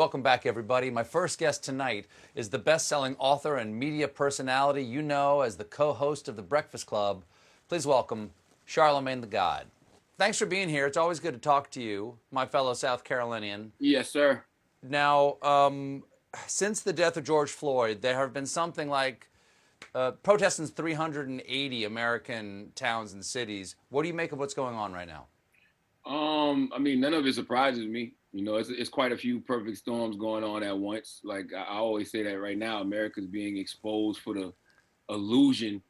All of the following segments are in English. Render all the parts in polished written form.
welcome back, everybody. My first guest tonight is the best-selling author and media personality you know as the co-host of The Breakfast Club. Please welcome Charlamagne Tha God. Thanks for being here. It's always good to talk to you, my fellow South Carolinian. Yes, sir. Now, since the death of George Floyd, there have been something like protests in 380 American towns and cities. What do you make of what's going on right now? I mean, none of it surprises me. You know, it's quite a few perfect storms going on at once. Like I always say that right now, America's being exposed for the illusion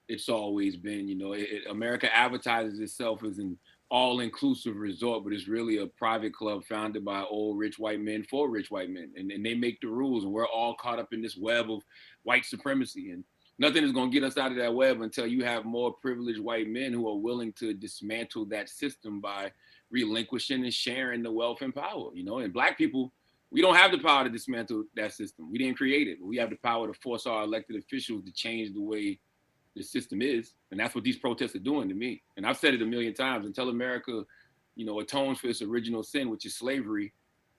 it's always been. You know, America advertises itself as an all-inclusive resort, but it's really a private club founded by old rich white men for rich white men, and they make the rules, and we're all caught up in this web of white supremacy. And nothing is going to get us out of that web until you have more privileged white men who are willing to dismantle that system by relinquishing and sharing the wealth and power. You know, and black people, we don't have the power to dismantle that system. We didn't create it. We have the power to force our elected officials to change the way the system is. And that's what these protests are doing to me. And I've said it a million times. Until America, you know, atones for its original sin, which is slavery,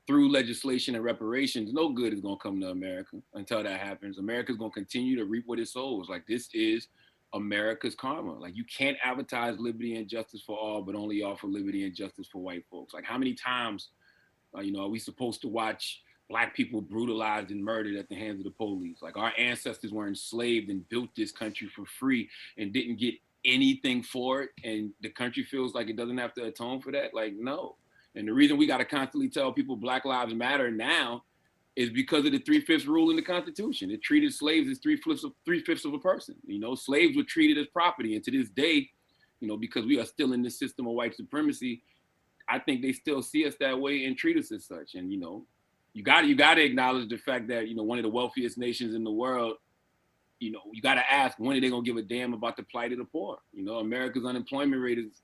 through legislation and reparations, no good is going to come to America until that happens. America's going to continue to reap what it sows. Like, this is America's karma. Like, you can't advertise liberty and justice for all, but only offer liberty and justice for white folks. Like, how many times, you know, are we supposed to watch black people brutalized and murdered at the hands of the police? Like, our ancestors were enslaved and built this country for free and didn't get anything for it. And the country feels like it doesn't have to atone for that. Like, no. And the reason we got to constantly tell people Black Lives Matter now is because of the 3/5 rule in the Constitution. It treated slaves as three-fifths of a person. You know, slaves were treated as property. And to this day, you know, because we are still in this system of white supremacy, I think they still see us that way and treat us as such. And, you know, you got to acknowledge the fact that, you know, one of the wealthiest nations in the world, you know, you got to ask, when are they going to give a damn about the plight of the poor? You know, America's unemployment rate is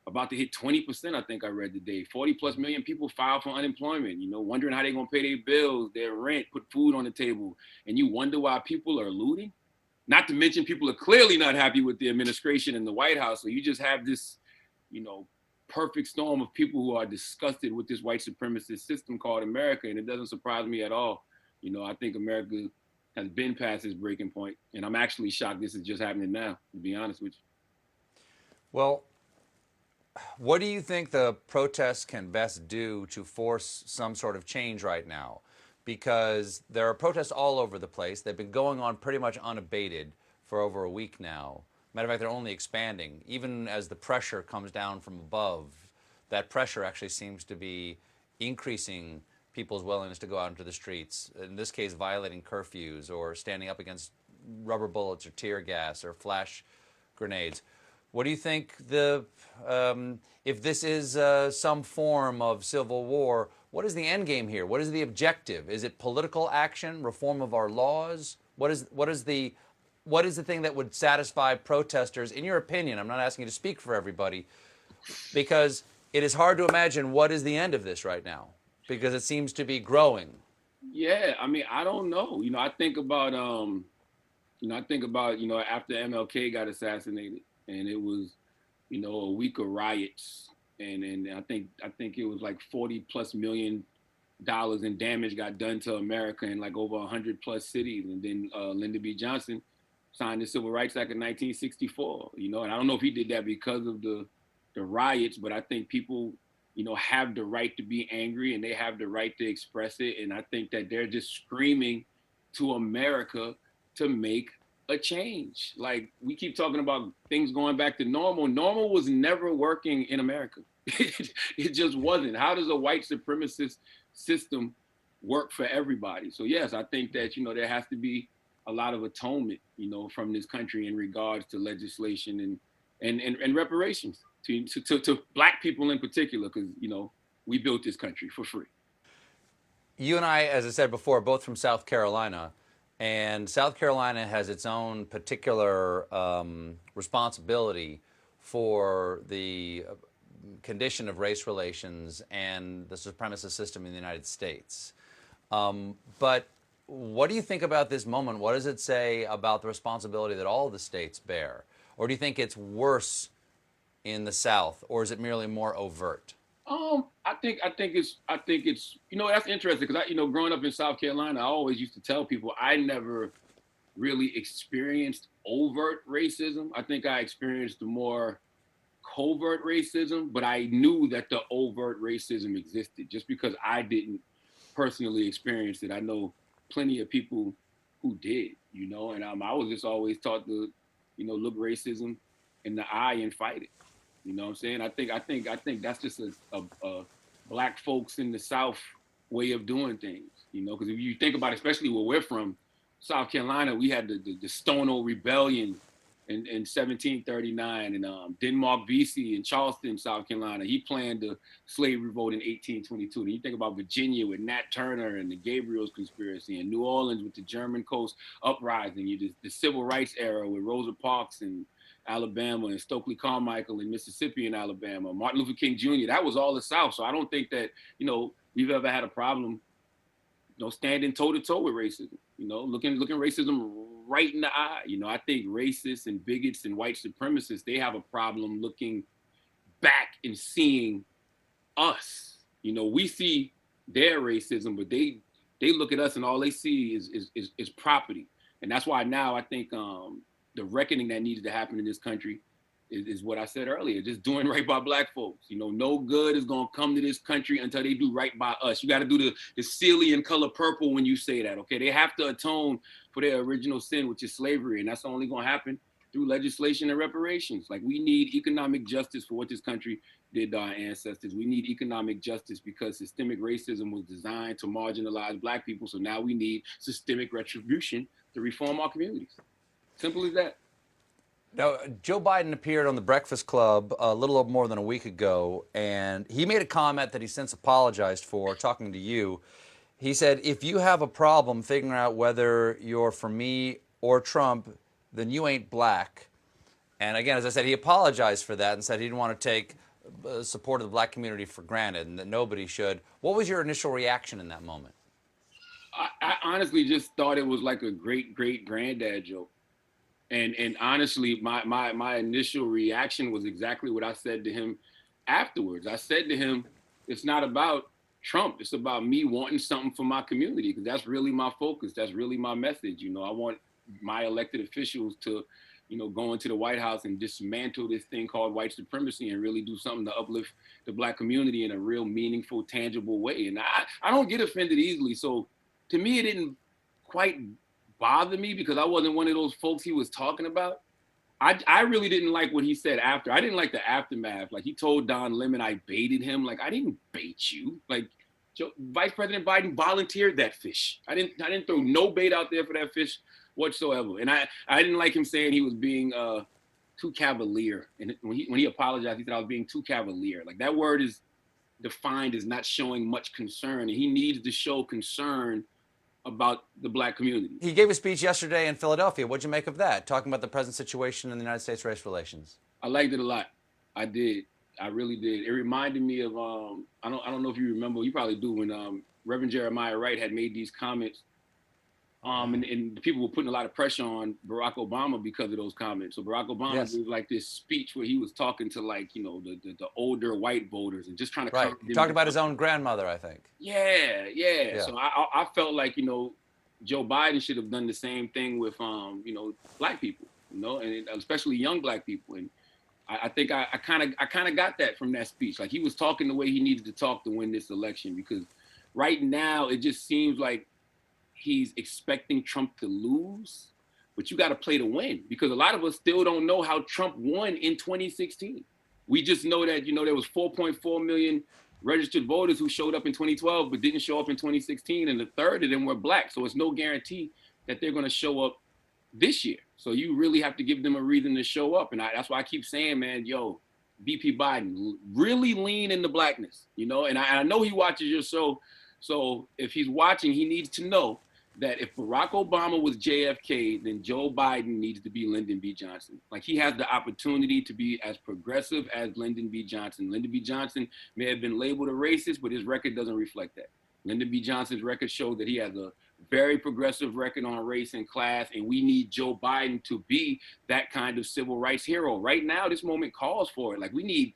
about to hit 20%, I think I read today. 40 plus million people filed for unemployment, you know, wondering how they're going to pay their bills, their rent, put food on the table. And you wonder why people are looting? Not to mention, people are clearly not happy with the administration and the White House. So you just have this, you know, perfect storm of people who are disgusted with this white supremacist system called America. And it doesn't surprise me at all. You know, I think America has been past its breaking point. And I'm actually shocked this is just happening now, to be honest with you. Well, what do you think the protests can best do to force some sort of change right now? Because there are protests all over the place. They've been going on pretty much unabated for over a week now. Matter of fact, they're only expanding. Even as the pressure comes down from above, that pressure actually seems to be increasing people's willingness to go out into the streets. In this case, violating curfews or standing up against rubber bullets or tear gas or flash grenades. What do you think if this is some form of civil war, what is the end game here? What is the objective? Is it political action, reform of our laws? What is the thing that would satisfy protesters, in your opinion? I'm not asking you to speak for everybody, because it is hard to imagine what is the end of this right now, because it seems to be growing. Yeah, I mean, I don't know. You know, I think about, you know, after MLK got assassinated, and it was, you know, a week of riots, and I think it was like $40+ million in damage got done to America in like over 100+ cities, and then Lyndon B. Johnson signed the Civil Rights Act of 1964. You know, and I don't know if he did that because of the riots, but I think people, you know, have the right to be angry and they have the right to express it, and I think that they're just screaming to America to make a change. Like, we keep talking about things going back to normal. Normal was never working in America. It just wasn't. How does a white supremacist system work for everybody? So yes, I think that, you know, there has to be a lot of atonement, you know, from this country in regards to legislation and reparations to black people in particular, because, you know, we built this country for free. You and I, as I said before, are both from South Carolina. And South Carolina has its own particular responsibility for the condition of race relations and the supremacist system in the United States. But what do you think about this moment? What does it say about the responsibility that all of the states bear? Or do you think it's worse in the South, or is it merely more overt? I think it's that's interesting because growing up in South Carolina, I always used to tell people I never really experienced overt racism. I think I experienced the more covert racism, but I knew that the overt racism existed just because I didn't personally experience it. I know plenty of people who did, and I was just always taught to, look racism in the eye and fight it. You know what I'm saying? I think that's just a black folks in the South way of doing things. Because if you think about it, especially where we're from, South Carolina, we had the Stono Rebellion in 1739, and Denmark Vesey in Charleston, South Carolina. He planned the slave revolt in 1822. And you think about Virginia with Nat Turner and the Gabriel's conspiracy, and New Orleans with the German Coast uprising. The civil rights era with Rosa Parks and Alabama, and Stokely Carmichael in Mississippi and Alabama, Martin Luther King Jr. That was all the South. So I don't think that we've ever had a problem standing toe to toe with racism. Looking racism right in the eye. I think racists and bigots and white supremacists, they have a problem looking back and seeing us. We see their racism, but they look at us and all they see is property. And that's why now I think the reckoning that needs to happen in this country is what I said earlier, just doing right by black folks. No good is gonna come to this country until they do right by us. You gotta do the Cillian color purple when you say that, okay? They have to atone for their original sin, which is slavery, and that's only gonna happen through legislation and reparations. Like, we need economic justice for what this country did to our ancestors. We need economic justice because systemic racism was designed to marginalize black people, so now we need systemic retribution to reform our communities. Simple as that. Now, Joe Biden appeared on the Breakfast Club a little more than a week ago, and he made a comment that he since apologized for, talking to you. He said, if you have a problem figuring out whether you're for me or Trump, then you ain't black. And again, as I said, he apologized for that and said he didn't want to take support of the black community for granted and that nobody should. What was your initial reaction in that moment? I honestly just thought it was like a great granddad joke. And honestly, my initial reaction was exactly what I said to him afterwards. I said to him, it's not about Trump. It's about me wanting something for my community, because that's really my focus. That's really my message. I want my elected officials to, go into the White House and dismantle this thing called white supremacy and really do something to uplift the black community in a real meaningful, tangible way. And I don't get offended easily. So to me, it didn't quite bother me because I wasn't one of those folks he was talking about. I really didn't like what he said after. I didn't like the aftermath. Like, he told Don Lemon I baited him. Like, I didn't bait you. Like, Vice President Biden volunteered that fish. I didn't throw no bait out there for that fish whatsoever. And I didn't like him saying he was being too cavalier. And when he apologized, he said I was being too cavalier. Like, that word is defined as not showing much concern, and he needs to show concern about the black community. He gave a speech yesterday in Philadelphia. What'd you make of that? Talking about the present situation in the United States race relations. I liked it a lot. I did. I really did. It reminded me of I don't know if you remember. You probably do, when Reverend Jeremiah Wright had made these comments. And people were putting a lot of pressure on Barack Obama because of those comments. So Barack Obama did like this speech where he was talking to, like, the older white voters and just trying to. Right. He talked about his own grandmother, I think. Yeah. So I felt like, Joe Biden should have done the same thing with black people, and especially young black people. And I think I kind of got that from that speech. Like, he was talking the way he needed to talk to win this election, because right now it just seems like he's expecting Trump to lose, but you got to play to win, because a lot of us still don't know how Trump won in 2016. We just know that, there was 4.4 million registered voters who showed up in 2012 but didn't show up in 2016, and a third of them were black. So it's no guarantee that they're going to show up this year. So you really have to give them a reason to show up. And that's why I keep saying, man, VP Biden, really lean into blackness, and I know he watches your show. So if he's watching, he needs to know that if Barack Obama was JFK, then Joe Biden needs to be Lyndon B. Johnson. Like, he has the opportunity to be as progressive as Lyndon B. Johnson. Lyndon B. Johnson may have been labeled a racist, but his record doesn't reflect that. Lyndon B. Johnson's record showed that he has a very progressive record on race and class, and we need Joe Biden to be that kind of civil rights hero. Right now, this moment calls for it. Like we need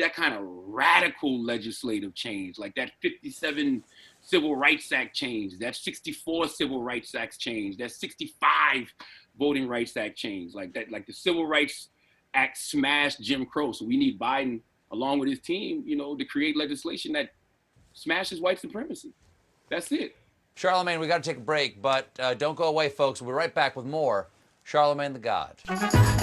that kind of radical legislative change, like that 57 Civil Rights Act change, that 64 Civil Rights Act change, that 65 Voting Rights Act change, like that, like the Civil Rights Act smashed Jim Crow. So we need Biden, along with his team, you know, to create legislation that smashes white supremacy. That's it. Charlamagne, we got to take a break, but don't go away, folks. We'll be right back with more Charlamagne Tha God.